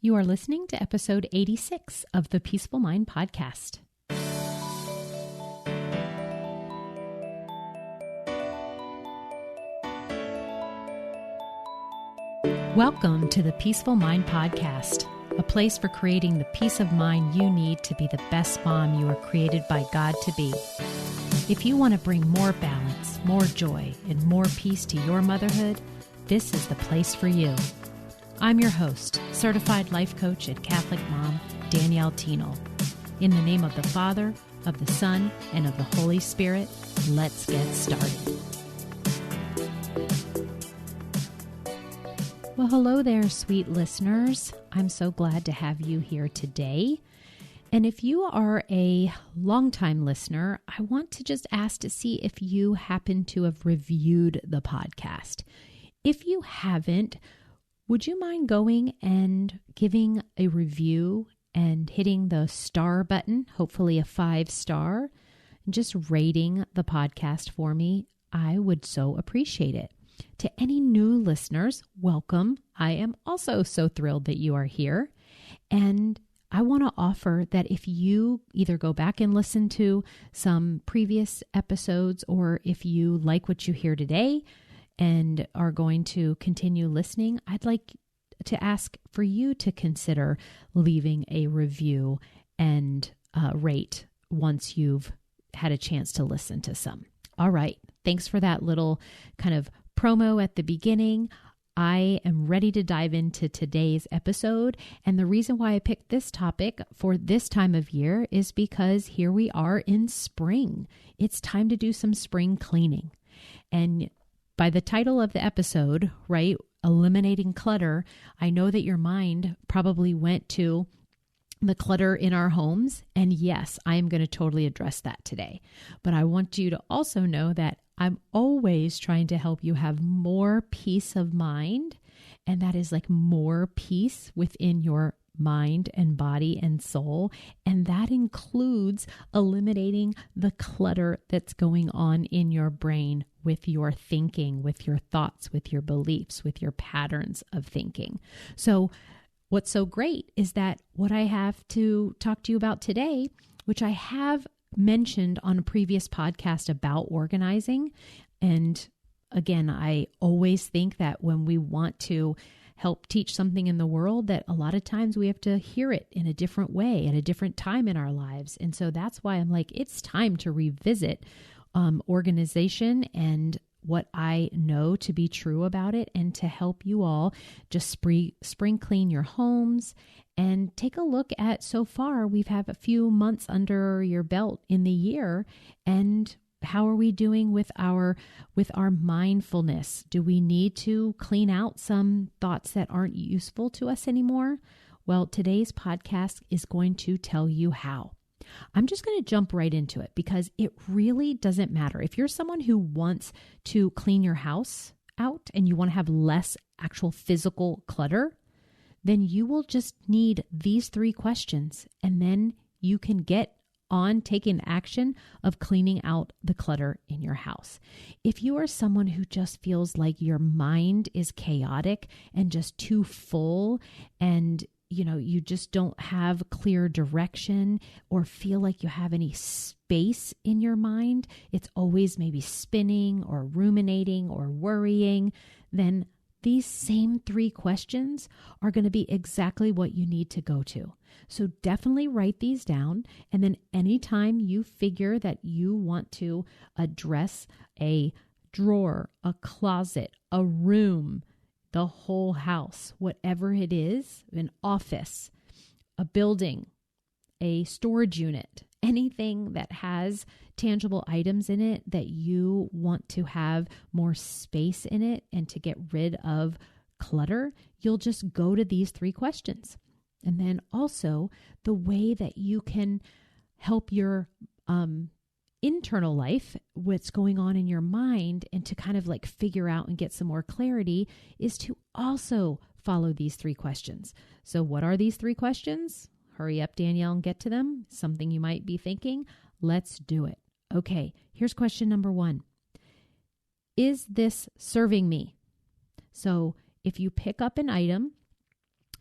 You are listening to episode 86 of the Peaceful Mind podcast. Welcome to the Peaceful Mind podcast, a place for creating the peace of mind you need to be the best mom you are created by God to be. If you want to bring more balance, more joy, and more peace to your motherhood, this is the place for you. I'm your host, certified life coach and Catholic mom, Danielle Tienel. In the name of the Father, of the Son, and of the Holy Spirit, let's get started. Well, hello there, sweet listeners. I'm so glad to have you here today. And if you are a longtime listener, I want to just ask to see if you happen to have reviewed the podcast. If you haven't, would you mind going and giving a review and hitting the star button, hopefully a 5-star, and just rating the podcast for me? I would so appreciate it. To any new listeners, welcome. I am also so thrilled that you are here. And I want to offer that if you either go back and listen to some previous episodes, or if you like what you hear today and are going to continue listening, I'd like to ask for you to consider leaving a review and rate once you've had a chance to listen to some. All right. Thanks for that little kind of promo at the beginning. I am ready to dive into today's episode. And the reason why I picked this topic for this time of year is because here we are in spring. It's time to do some spring cleaning. And by the title of the episode, right, eliminating clutter, I know that your mind probably went to the clutter in our homes. And yes, I am going to totally address that today. But I want you to also know that I'm always trying to help you have more peace of mind. And that is like more peace within your mind and body and soul. And that includes eliminating the clutter that's going on in your brain with your thinking, with your thoughts, with your beliefs, with your patterns of thinking. So what's so great is that what I have to talk to you about today, which I have mentioned on a previous podcast about organizing. And again, I always think that when we want to help teach something in the world, that a lot of times we have to hear it in a different way at a different time in our lives. And so that's why I'm like, it's time to revisit organization and what I know to be true about it, and to help you all just spring clean your homes and take a look at, so far we've had a few months under your belt in the year, and how are we doing with our mindfulness? Do we need to clean out some thoughts that aren't useful to us anymore? Well, today's podcast is going to tell you how. I'm just going to jump right into it because it really doesn't matter. If you're someone who wants to clean your house out and you want to have less actual physical clutter, then you will just need these 3 questions, and then you can get on taking action of cleaning out the clutter in your house. If you are someone who just feels like your mind is chaotic and just too full, and you just don't have clear direction or feel like you have any space in your mind, it's always maybe spinning or ruminating or worrying, then these same 3 questions are going to be exactly what you need to go to. So definitely write these down. And then anytime you figure that you want to address a drawer, a closet, a room, the whole house, whatever it is, an office, a building, a storage unit, anything that has tangible items in it that you want to have more space in it and to get rid of clutter, you'll just go to these 3 questions. And then also the way that you can help your internal life, what's going on in your mind, and to kind of like figure out and get some more clarity, is to also follow these 3 questions. So what are these 3 questions? Hurry up, Danielle, and get to them. Something you might be thinking. Let's do it. Okay, here's question number 1. Is this serving me? So if you pick up an item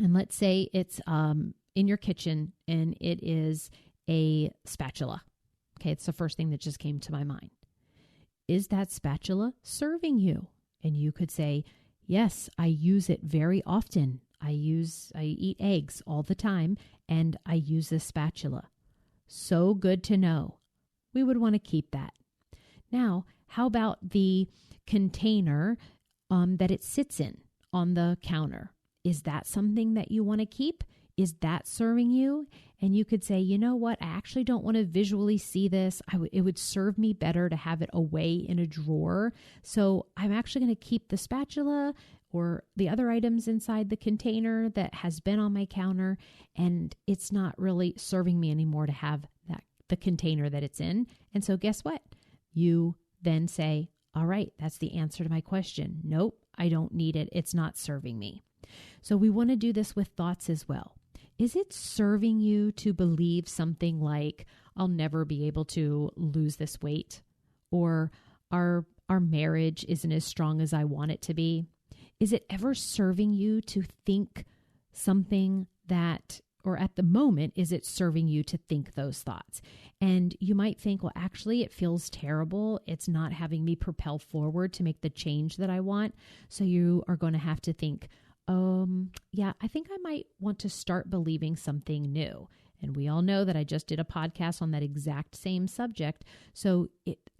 And let's say it's in your kitchen and it is a spatula. Okay, it's the first thing that just came to my mind. Is that spatula serving you? And you could say, yes, I use it very often. I eat eggs all the time and I use this spatula. So good to know. We would want to keep that. Now, how about the container that it sits in on the counter? Is that something that you want to keep? Is that serving you? And you could say, you know what? I actually don't want to visually see this. It would serve me better to have it away in a drawer. So I'm actually going to keep the spatula or the other items inside the container that has been on my counter, and it's not really serving me anymore to have the container that it's in. And so guess what? You then say, all right, that's the answer to my question. Nope, I don't need it. It's not serving me. So we want to do this with thoughts as well. Is it serving you to believe something like, I'll never be able to lose this weight? Or our marriage isn't as strong as I want it to be? Is it ever serving you to think something that, or at the moment, is it serving you to think those thoughts? And you might think, well, actually, it feels terrible. It's not having me propel forward to make the change that I want. So you are going to have to think, yeah, I think I might want to start believing something new. And we all know that I just did a podcast on that exact same subject. So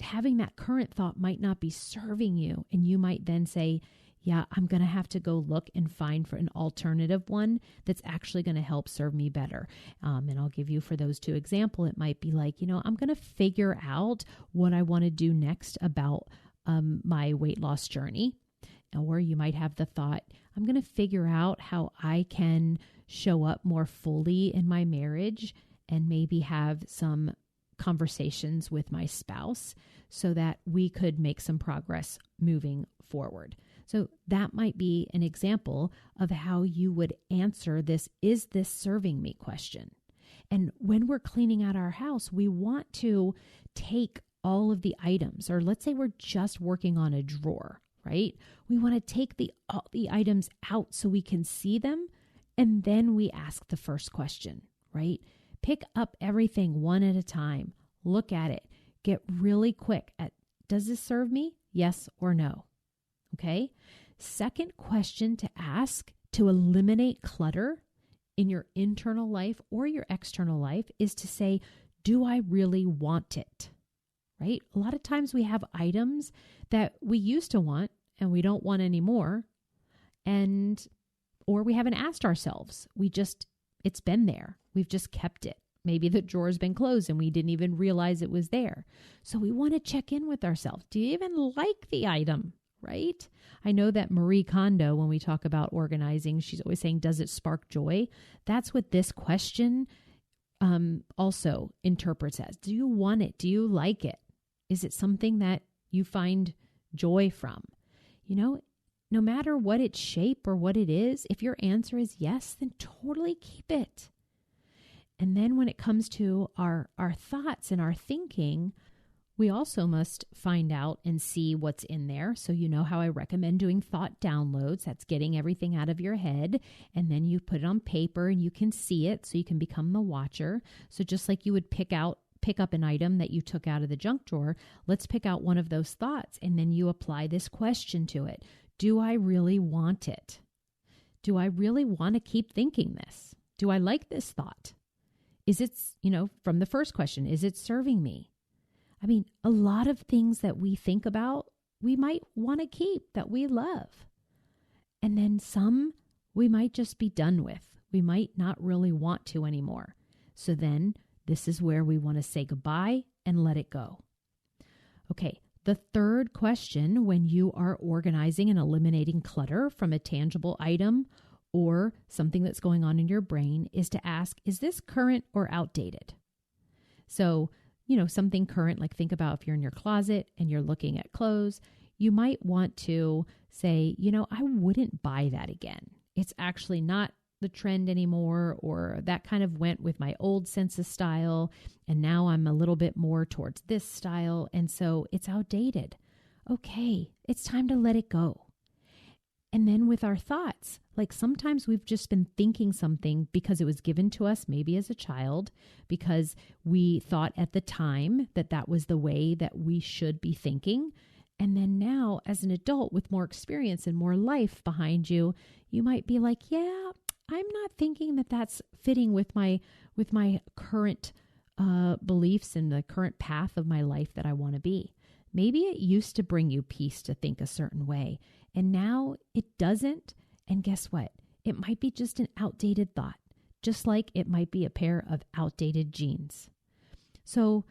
having that current thought might not be serving you. And you might then say, yeah, I'm going to have to go look and find for an alternative one that's actually going to help serve me better. And I'll give you for those two examples, it might be like, I'm going to figure out what I want to do next about my weight loss journey. Or you might have the thought, I'm going to figure out how I can show up more fully in my marriage and maybe have some conversations with my spouse so that we could make some progress moving forward. So that might be an example of how you would answer this, is this serving me question. And when we're cleaning out our house, we want to take all of the items, or let's say we're just working on a drawer, right? We want to take all the items out so we can see them. And then we ask the first question, right? Pick up everything one at a time. Look at it. Get really quick at, does this serve me? Yes or no? Okay. Second question to ask to eliminate clutter in your internal life or your external life is to say, do I really want it? Right? A lot of times we have items that we used to want and we don't want anymore. Or we haven't asked ourselves. It's been there. We've just kept it. Maybe the drawer's been closed and we didn't even realize it was there. So we want to check in with ourselves. Do you even like the item? Right? I know that Marie Kondo, when we talk about organizing, she's always saying, does it spark joy? That's what this question also interprets as. Do you want it? Do you like it? Is it something that you find joy from? No matter what its shape or what it is, if your answer is yes, then totally keep it. And then when it comes to our thoughts and our thinking, we also must find out and see what's in there. So you know how I recommend doing thought downloads. That's getting everything out of your head. And then you put it on paper and you can see it so you can become the watcher. So just like you would pick up an item that you took out of the junk drawer, let's pick out one of those thoughts. And then you apply this question to it. Do I really want it? Do I really want to keep thinking this? Do I like this thought? Is it, from the first question, is it serving me? I mean, a lot of things that we think about, we might want to keep that we love. And then some we might just be done with. We might not really want to anymore. So then this is where we want to say goodbye and let it go. Okay, the third question when you are organizing and eliminating clutter from a tangible item or something that's going on in your brain is to ask, is this current or outdated? So, something current, like think about if you're in your closet and you're looking at clothes, you might want to say, I wouldn't buy that again. It's actually not the trend anymore, or that kind of went with my old sense of style. And now I'm a little bit more towards this style. And so it's outdated. Okay, it's time to let it go. And then with our thoughts, Like sometimes we've just been thinking something because it was given to us, maybe as a child, because we thought at the time that that was the way that we should be thinking. And then now as an adult with more experience and more life behind you, you might be like, yeah, I'm not thinking that that's fitting with my current beliefs and the current path of my life that I want to be. Maybe it used to bring you peace to think a certain way, and now it doesn't. And guess what? It might be just an outdated thought, just like it might be a pair of outdated jeans. So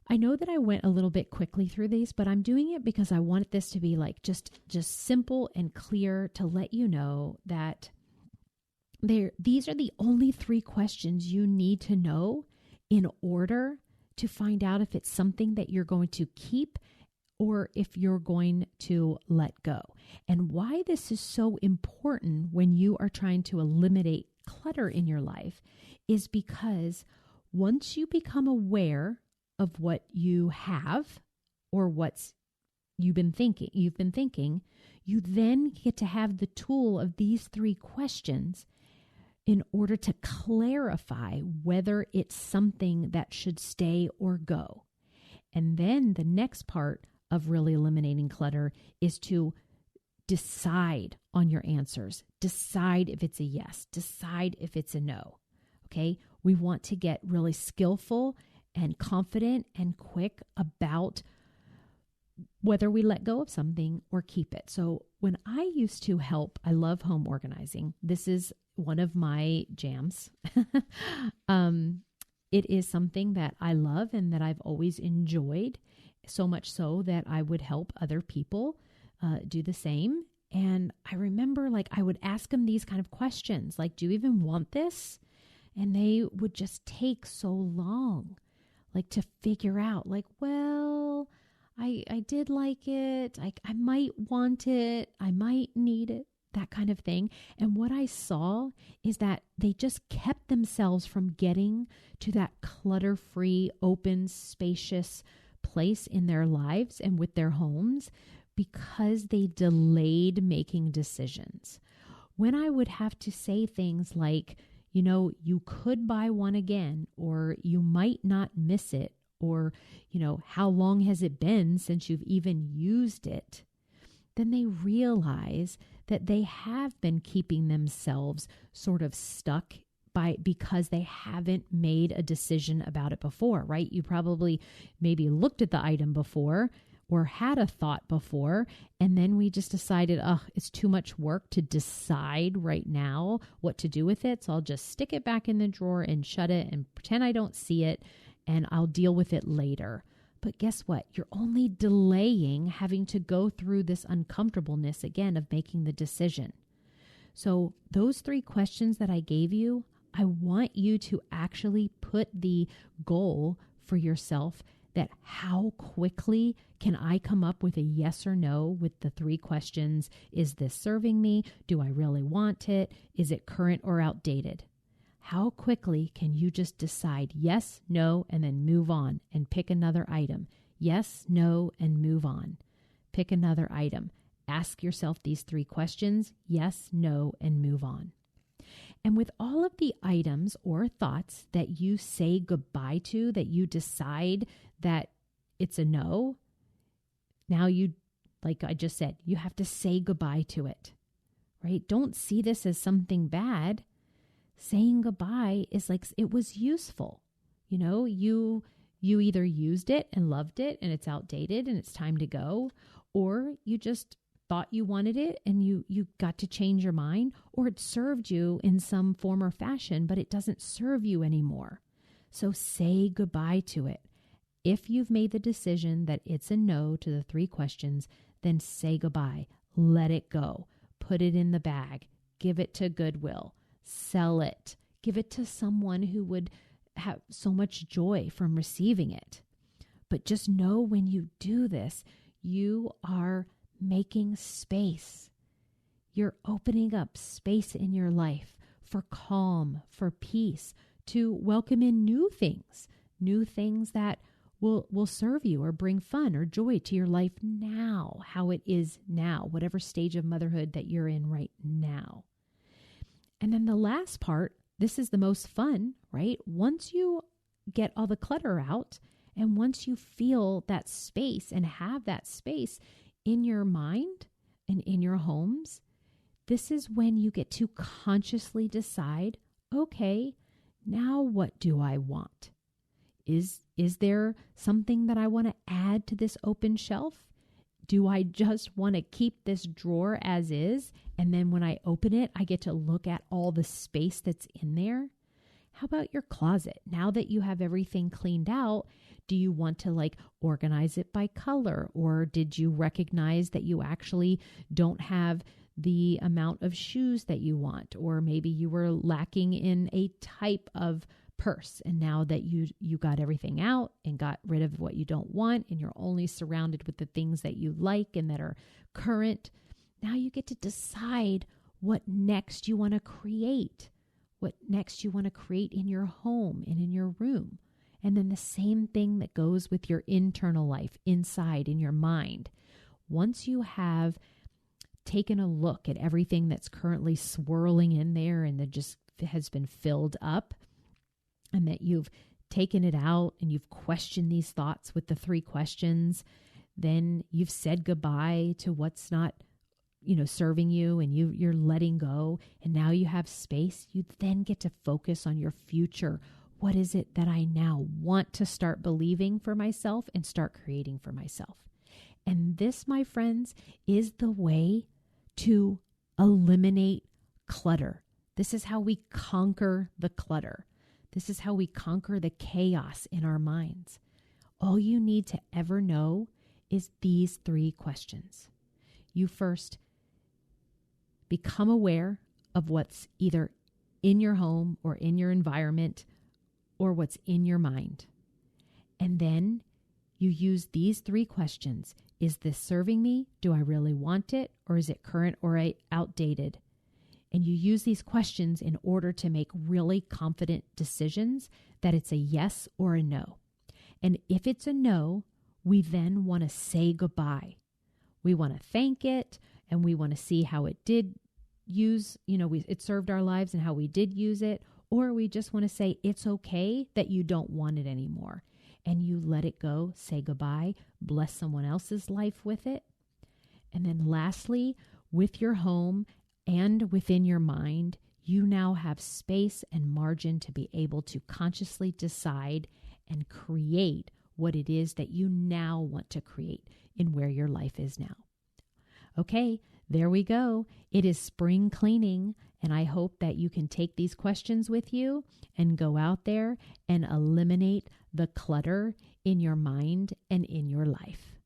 I know that I went a little bit quickly through these, but I'm doing it because I want this to be like just simple and clear to let you know that these are the only 3 questions you need to know in order to find out if it's something that you're going to keep or if you're going to let go. And why this is so important when you are trying to eliminate clutter in your life is because once you become aware of what you have or what's you've been thinking, you then get to have the tool of these 3 questions in order to clarify whether it's something that should stay or go. And then the next part of really eliminating clutter is to decide on your answers. Decide if it's a yes. Decide if it's a no. Okay? We want to get really skillful and confident and quick about whether we let go of something or keep it. So when I used to help, I love home organizing. This is one of my jams. It is something that I love and that I've always enjoyed, so much so that I would help other people do the same. And I remember I would ask them these kind of questions, like, do you even want this? And they would just take so long, to figure out, well, I did like it. I might want it. I might need it, that kind of thing. And what I saw is that they just kept themselves from getting to that clutter-free, open, spacious place in their lives and with their homes because they delayed making decisions. When I would have to say things like, you could buy one again, or you might not miss it, or, how long has it been since you've even used it? Then they realize that they have been keeping themselves sort of stuck because they haven't made a decision about it before, right? You probably maybe looked at the item before or had a thought before, and then we just decided, it's too much work to decide right now what to do with it, so I'll just stick it back in the drawer and shut it and pretend I don't see it, and I'll deal with it later. But guess what? You're only delaying having to go through this uncomfortableness again of making the decision. So those 3 questions that I gave you, I want you to actually put the goal for yourself that how quickly can I come up with a yes or no with the 3 questions? Is this serving me? Do I really want it? Is it current or outdated? How quickly can you just decide yes, no, and then move on and pick another item? Yes, no, and move on. Pick another item. Ask yourself these 3 questions, yes, no, and move on. And with all of the items or thoughts that you say goodbye to, that you decide that it's a no, now you, like I just said, you have to say goodbye to it, right? Don't see this as something bad. Saying goodbye is like it was useful. You either used it and loved it and it's outdated and it's time to go, or you just thought you wanted it and you got to change your mind, or it served you in some form or fashion, but it doesn't serve you anymore. So say goodbye to it. If you've made the decision that it's a no to the 3 questions, then say goodbye. Let it go. Put it in the bag. Give it to Goodwill. Sell it. Give it to someone who would have so much joy from receiving it. But just know when you do this, you are making space. You're opening up space in your life for calm, for peace, to welcome in new things that will serve you or bring fun or joy to your life now, how it is now, whatever stage of motherhood that you're in right now. And then the last part, this is the most fun, right? Once you get all the clutter out and once you feel that space and have that space in your mind and in your homes, this is when you get to consciously decide, okay, now what do I want? Is there something that I want to add to this open shelf? Do I just want to keep this drawer as is? And then when I open it, I get to look at all the space that's in there. How about your closet? Now that you have everything cleaned out, do you want to organize it by color? Or did you recognize that you actually don't have the amount of shoes that you want? Or maybe you were lacking in a type of purse, and now that you got everything out and got rid of what you don't want, and you're only surrounded with the things that you like and that are current, now you get to decide what next you want to create, what next you want to create in your home and in your room. And then the same thing that goes with your internal life inside in your mind. Once you have taken a look at everything that's currently swirling in there and that just has been filled up, and that you've taken it out and you've questioned these thoughts with the 3 questions, then you've said goodbye to what's not, serving you, and you're letting go, and now you have space. You then get to focus on your future. What is it that I now want to start believing for myself and start creating for myself? And this, my friends, is the way to eliminate clutter. This is how we conquer the clutter. This is how we conquer the chaos in our minds. All you need to ever know is these 3 questions. You first become aware of what's either in your home or in your environment or what's in your mind. And then you use these 3 questions. Is this serving me? Do I really want it? Or is it current or outdated? And you use these questions in order to make really confident decisions that it's a yes or a no. And if it's a no, we then want to say goodbye. We want to thank it, and we want to see how it did it served our lives and how we did use it. Or we just want to say it's okay that you don't want it anymore. And you let it go, say goodbye, bless someone else's life with it. And then lastly, with your home and within your mind, you now have space and margin to be able to consciously decide and create what it is that you now want to create in where your life is now. Okay, there we go. It is spring cleaning, and I hope that you can take these questions with you and go out there and eliminate the clutter in your mind and in your life.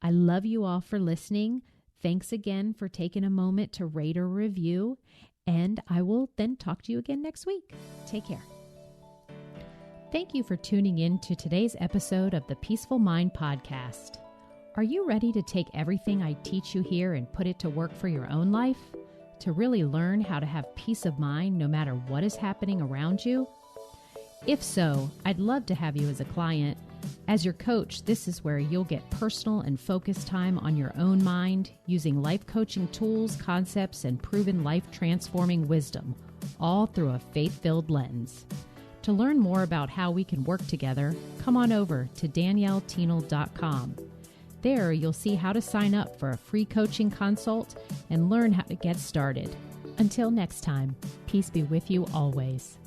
I love you all for listening. Thanks again for taking a moment to rate or review, and I will then talk to you again next week. Take care. Thank you for tuning in to today's episode of the Peaceful Mind Podcast. Are you ready to take everything I teach you here and put it to work for your own life? To really learn how to have peace of mind no matter what is happening around you? If so, I'd love to have you as a client. As your coach, this is where you'll get personal and focused time on your own mind using life coaching tools, concepts, and proven life-transforming wisdom, all through a faith-filled lens. To learn more about how we can work together, come on over to danielleteenel.com. There, you'll see how to sign up for a free coaching consult and learn how to get started. Until next time, peace be with you always.